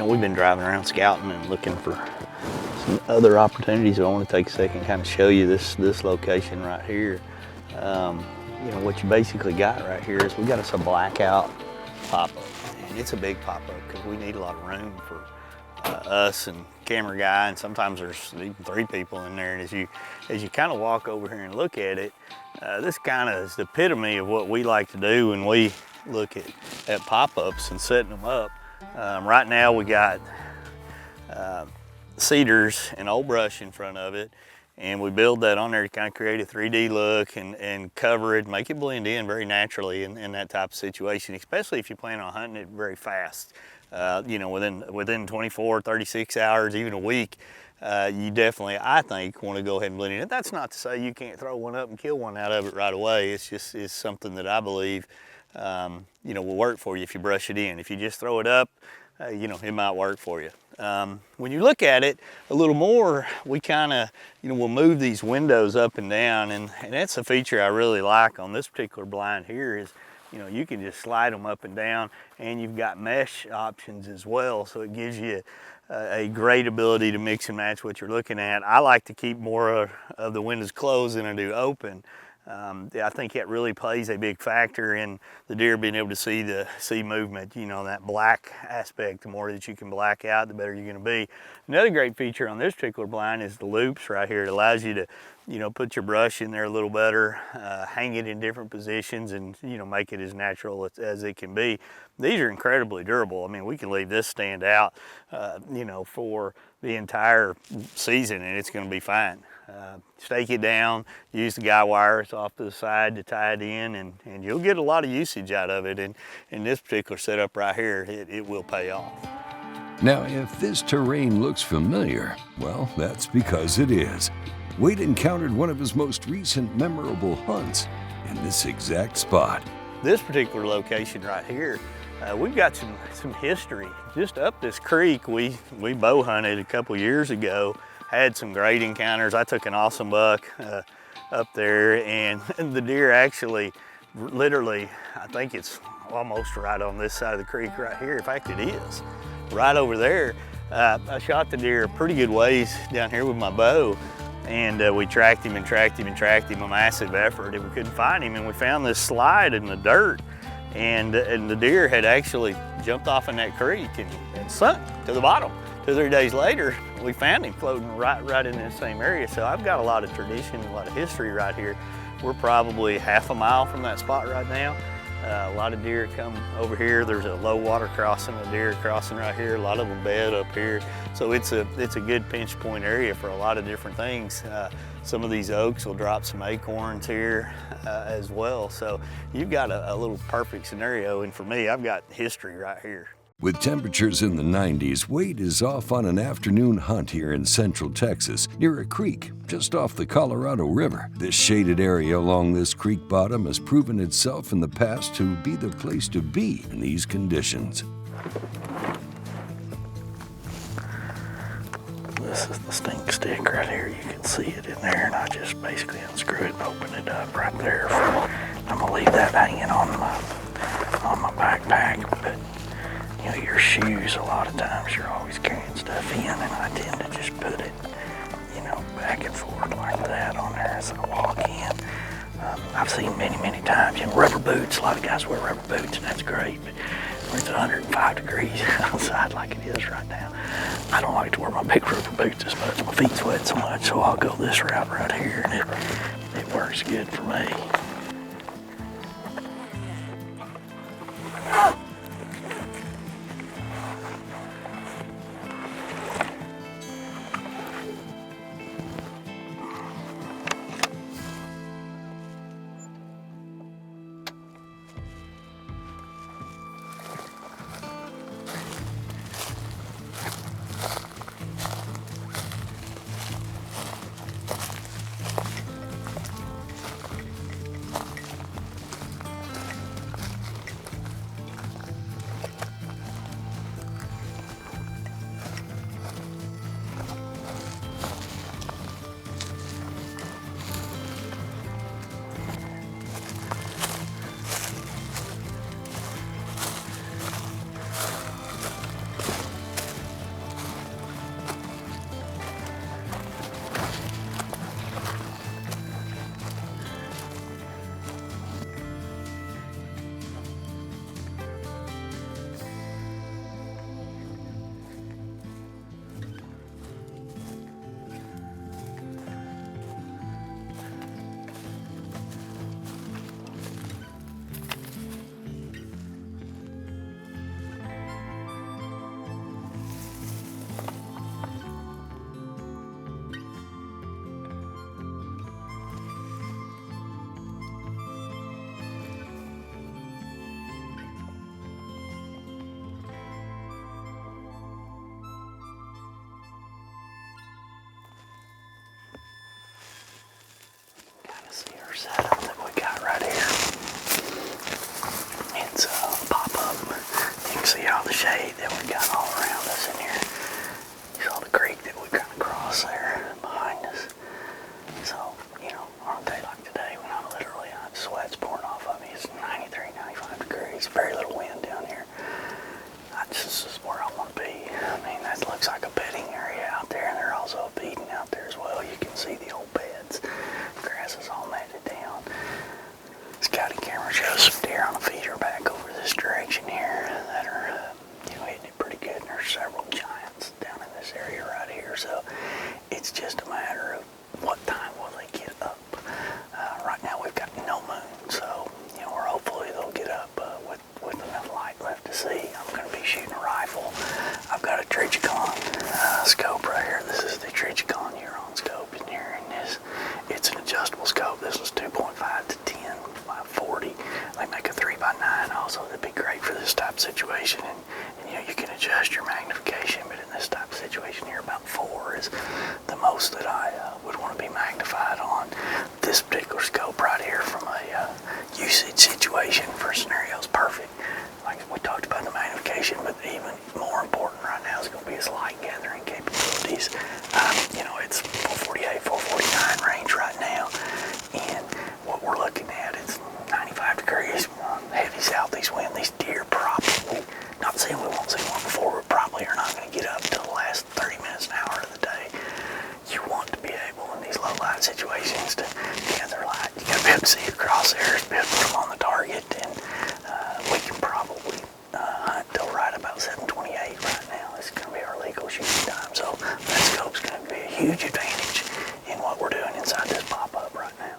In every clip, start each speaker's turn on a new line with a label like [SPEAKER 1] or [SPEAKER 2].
[SPEAKER 1] we've been driving around scouting and looking for some other opportunities. I want to take a second and kind of show you this location right here. You know, what you basically got right here is we got us a blackout pop-up, and it's a big pop-up because we need a lot of room for us and camera guy, and sometimes there's even 3 people in there. And as you kind of walk over here and look at it, this kind of is the epitome of what we like to do when we look at pop-ups and setting them up. Right now we got cedars and old brush in front of it, and we build that on there to kind of create a 3D look and cover it, make it blend in very naturally in that type of situation, especially if you plan on hunting it very fast. You know, within 24, 36 hours, even a week, you definitely, I think, want to go ahead and blend it in. That's not to say you can't throw one up and kill one out of it right away. It's something that I believe, you know, will work for you if you brush it in. If you just throw it up, you know, it might work for you. When you look at it a little more, we kind of, you know, we'll move these windows up and down, and that's a feature I really like on this particular blind here is, you know, you can just slide them up and down, and you've got mesh options as well, so it gives you a great ability to mix and match what you're looking at. I like to keep more of the windows closed than I do open. I think that really plays a big factor in the deer being able to see movement. You know, that black aspect, the more that you can black out, the better you're going to be. Another great feature on this particular blind is the loops right here. It allows you to, you know, put your brush in there a little better, hang it in different positions, and, you know, make it as natural as it can be. These are incredibly durable. I mean, we can leave this stand out, you know, for the entire season, and it's going to be fine. Stake it down, use the guy wires off to the side to tie it in, and you'll get a lot of usage out of it. And in this particular setup right here, it will pay off.
[SPEAKER 2] Now, if this terrain looks familiar, well, that's because it is. Wade encountered one of his most recent memorable hunts in this exact spot.
[SPEAKER 1] This particular location right here, we've got some history. Just up this creek, we bow hunted a couple years ago, had some great encounters. I took an awesome buck up there, and the deer actually, literally, I think it's almost right on this side of the creek right here. In fact, it is right over there. I shot the deer a pretty good ways down here with my bow, and we tracked him and tracked him and tracked him, a massive effort, and we couldn't find him, and we found this slide in the dirt, and the deer had actually jumped off in that creek and sunk to the bottom. 2 or 3 days later, we found him floating right in this same area. So I've got a lot of tradition, a lot of history right here. We're probably half a mile from that spot right now. A lot of deer come over here. There's a low water crossing, a deer crossing right here. A lot of them bed up here. So it's a good pinch point area for a lot of different things. Some of these oaks will drop some acorns here as well. So you've got a little perfect scenario. And for me, I've got history right here.
[SPEAKER 2] With temperatures in the 90s, Wade is off on an afternoon hunt here in central Texas, near a creek just off the Colorado River. This shaded area along this creek bottom has proven itself in the past to be the place to be in these conditions.
[SPEAKER 1] This is the stink stick right here. You can see it in there, and I just basically unscrew it and open it up right there. I'm gonna leave that hanging on my backpack, but you know, your shoes, a lot of times you're always carrying stuff in, and I tend to just put it, you know, back and forth like that on there as I walk in. I've seen many times, you know, rubber boots. A lot of guys wear rubber boots, and that's great, but when it's 105 degrees outside like it is right now, I don't like to wear my big rubber boots as much. My feet sweat so much, so I'll go this route right here, and it works good for me. show some deer on a feeder back over this direction here that are, hitting it pretty good. And there's several giants down in this area right here. So it's just a matter of what time will they get up. Right now we've got no moon, so we're hopefully they'll get up with enough light left to see. I'm going to be shooting a rifle. I've got a Trijicon scope right here. This is the Trijicon Huron scope in here, and it's an adjustable scope. This was 2.5 to 10 by 40. They make a 3 by 9 also. That'd be great for this type of situation, and you can adjust your magnification, but in this type of situation here, about 4 is the most that I would want to be magnified on. This particular scope right here from a usage situation for scenarios perfect. Like we talked about the magnification, but even more important right now is going to be its light gathering capabilities. It's 448, 449 range right now, and what we're looking at is 95 degrees, heavy southeast wind. These deer probably, not saying we won't see one before, we probably are not going to get up until the last 30 minutes, an hour of the day. You want to be able in these low light situations to gather light. You got to be able to see across there, be able to put them on the target, and we can probably hunt till right about 7:28 right now. It's going to be our legal shooting time, so that scope's going to be a huge advantage in what we're doing inside this pop-up right now.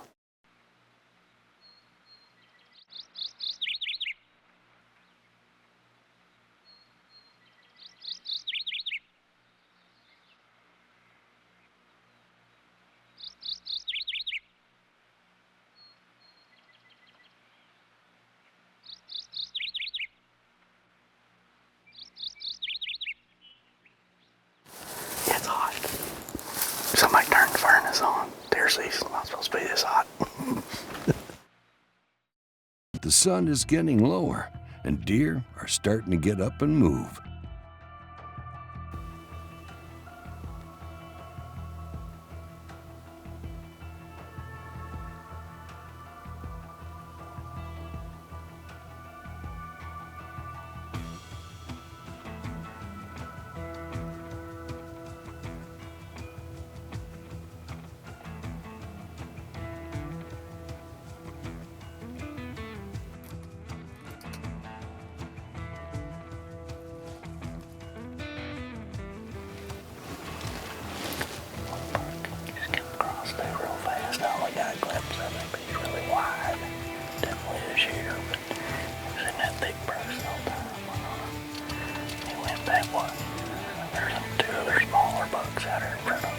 [SPEAKER 1] It's hot. Somebody turned the furnace on. Deer season's not supposed to be this hot.
[SPEAKER 2] The sun is getting lower, and deer are starting to get up and move. There's 2 other smaller bucks out here in front of us.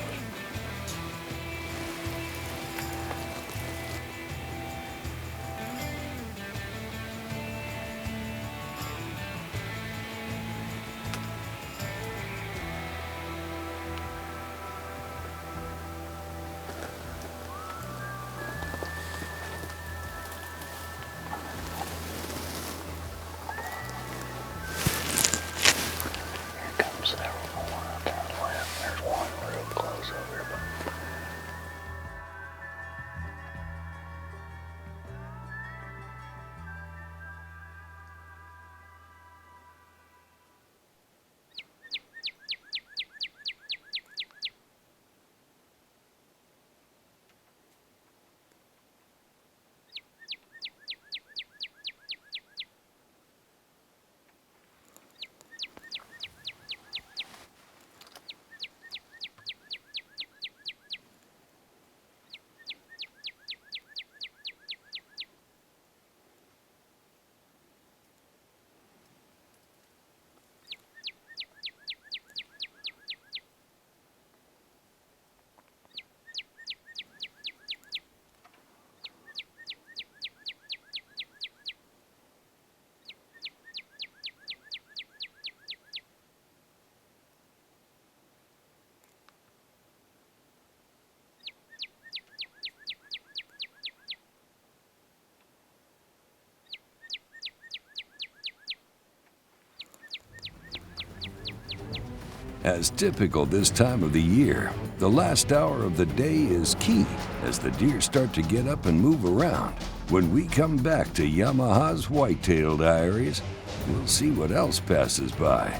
[SPEAKER 2] As typical this time of the year, the last hour of the day is key as the deer start to get up and move around. When we come back to Yamaha's Whitetail Diaries, we'll see what else passes by.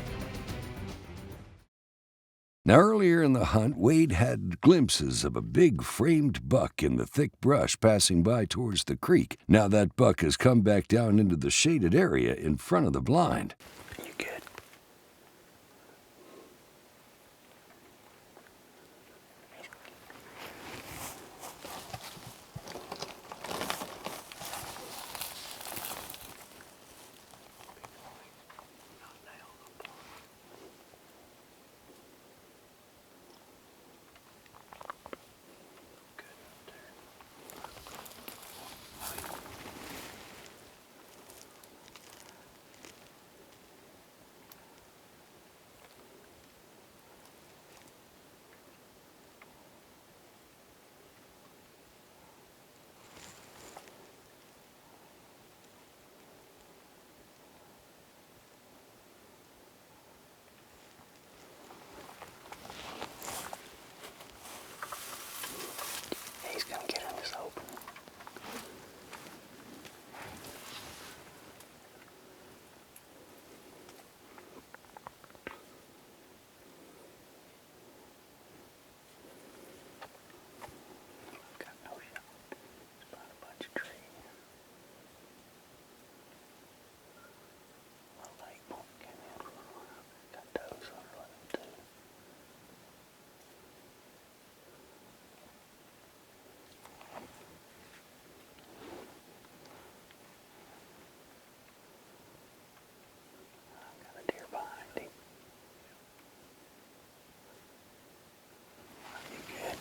[SPEAKER 2] Now, earlier in the hunt, Wade had glimpses of a big framed buck in the thick brush passing by towards the creek. Now that buck has come back down into the shaded area in front of the blind.
[SPEAKER 1] You good? He's gonna get in this open. Got no shot. It's about a bunch of trees. Little lake point came in for a while. Got does on it too. Got a deer behind him. You good?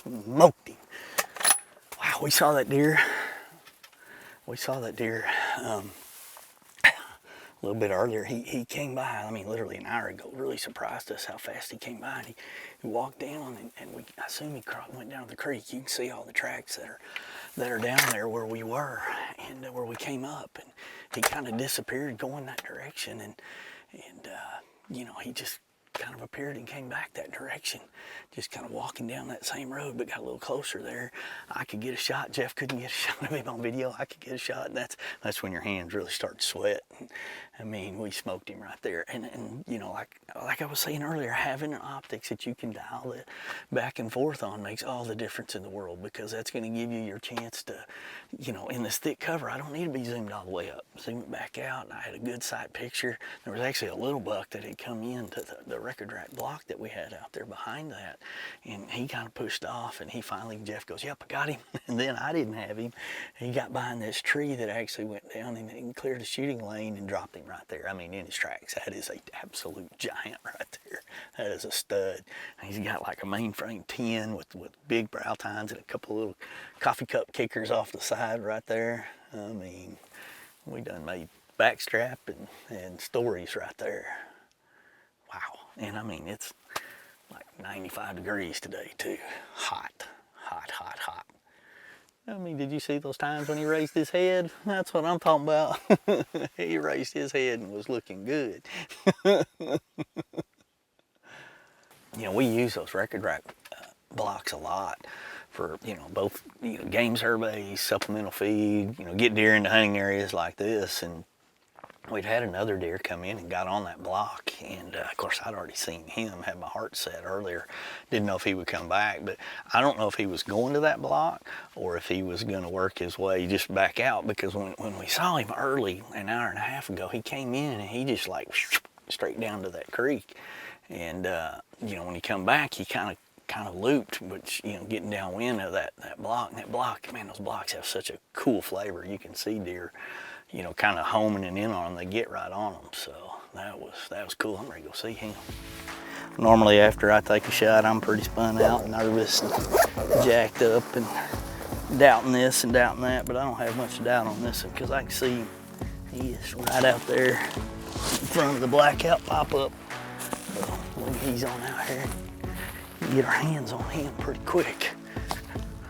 [SPEAKER 1] Smoked him. Wow, we saw that deer. We saw that deer a little bit earlier. He came by, I mean, literally an hour ago. Really surprised us how fast he came by. And he walked down, and I assume he went down the creek. You can see all the tracks that are down there where we were and where we came up. And he kind of disappeared going that direction. And you know, he just kind of appeared and came back that direction, just kind of walking down that same road, but got a little closer there. I could get a shot. Jeff couldn't get a shot of him on video. I could get a shot, and that's when your hands really start to sweat. I mean, we smoked him right there. And you know, like I was saying earlier, having an optics that you can dial it back and forth on makes all the difference in the world, because that's going to give you your chance to, you know, in this thick cover, I don't need to be zoomed all the way up. Zoom it back out, and I had a good sight picture. There was actually a little buck that had come into the record rack block that we had out there behind that, and he kind of pushed off, and he finally, Jeff goes, "Yep, I got him." And then I didn't have him. He got behind this tree that actually went down and cleared a shooting lane and dropped him right there. I mean, in his tracks. That is an absolute giant right there. That is a stud. And he's got like a mainframe 10 with big brow tines and a couple little coffee cup kickers off the side right there. I mean, we done made backstrap and stories right there. Wow. And I mean, it's like 95 degrees today too. Hot, hot, hot, hot. I mean, did you see those times when he raised his head? That's what I'm talking about. He raised his head and was looking good. You know, we use those record rack blocks a lot for, you know, both, you know, game surveys, supplemental feed, you know, get deer into hunting areas like this. And we'd had another deer come in and got on that block, and of course I'd already seen him, had my heart set earlier, didn't know if he would come back, but I don't know if he was going to that block or if he was going to work his way just back out, because when we saw him early, an hour and a half ago, he came in and he just like straight down to that creek. And you know, when he come back, he kind of looped, but you know, getting downwind of that block. And that block, man, those blocks have such a cool flavor. You can see deer, you know, kind of homing in on them. They get right on them. So that was cool. I'm ready to go see him. Normally after I take a shot, I'm pretty spun out, nervous, and jacked up, and doubting this and doubting that. But I don't have much doubt on this one, because I can see he is right out there in front of the blackout pop-up. So he's on out here. Get our hands on him pretty quick.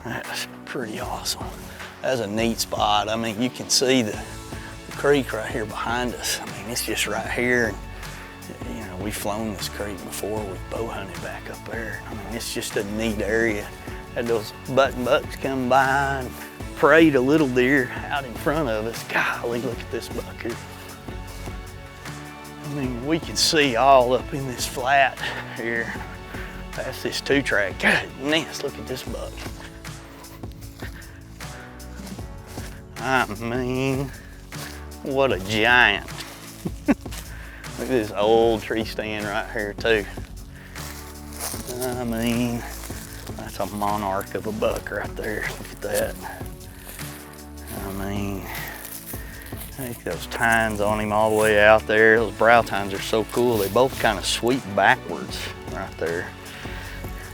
[SPEAKER 1] That's pretty awesome. That's a neat spot. I mean, you can see the creek right here behind us. I mean, it's just right here. You know, we've flown this creek before. We've bow hunted back up there. I mean, it's just a neat area Had those button bucks come by and preyed a little deer out in front of us. Golly, look at this buck here. I mean, we can see all up in this flat here, past this 2-track. Goodness, look at this buck. I mean, what a giant. Look at this old tree stand right here too. I mean, that's a monarch of a buck right there. Look at that. I mean, I think those tines on him all the way out there. Those brow tines are so cool. They both kind of sweep backwards right there.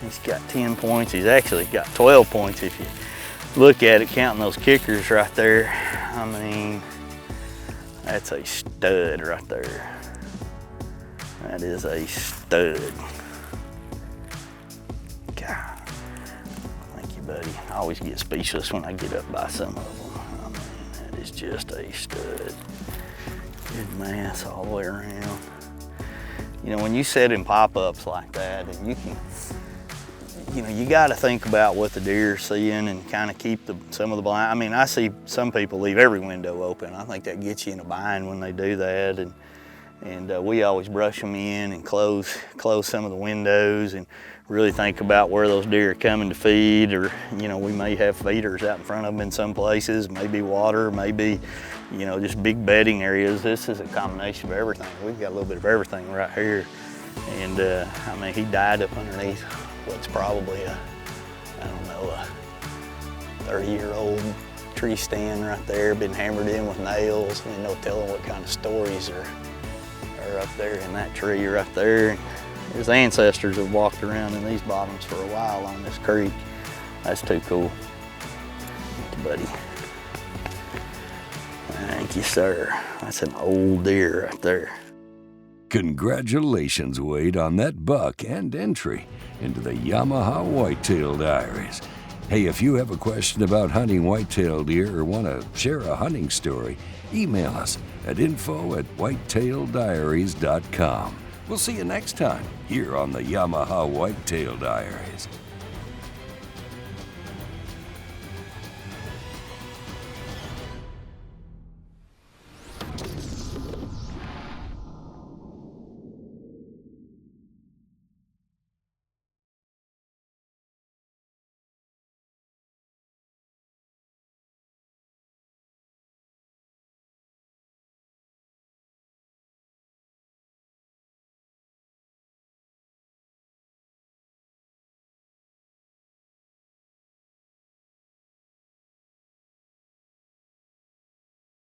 [SPEAKER 1] He's got 10 points. He's actually got 12 points if you look at it, counting those kickers right there. I mean, that's a stud right there. That is a stud. God, thank you, buddy. I always get speechless when I get up by some of them. I mean, that is just a stud. Good mass all the way around. You know, when you set in pop-ups like that, and you can, you know, you got to think about what the deer are seeing and kind of keep some of the blind. I mean, I see some people leave every window open. I think that gets you in a bind when they do that. And we always brush them in and close some of the windows and really think about where those deer are coming to feed, or, you know, we may have feeders out in front of them in some places, maybe water, maybe, you know, just big bedding areas. This is a combination of everything. We've got a little bit of everything right here. And I mean, he died up underneath what's probably a 30-year-old tree stand right there, been hammered in with nails. I mean, no telling what kind of stories are up there in that tree right there. His ancestors have walked around in these bottoms for a while on this creek. That's too cool. Thank you, buddy. Thank you, sir. That's an old deer right there.
[SPEAKER 2] Congratulations, Wade, on that buck and entry into the Yamaha Whitetail Diaries. Hey, if you have a question about hunting whitetail deer or want to share a hunting story, email us at info@whitetaildiaries.com. We'll see you next time here on the Yamaha Whitetail Diaries.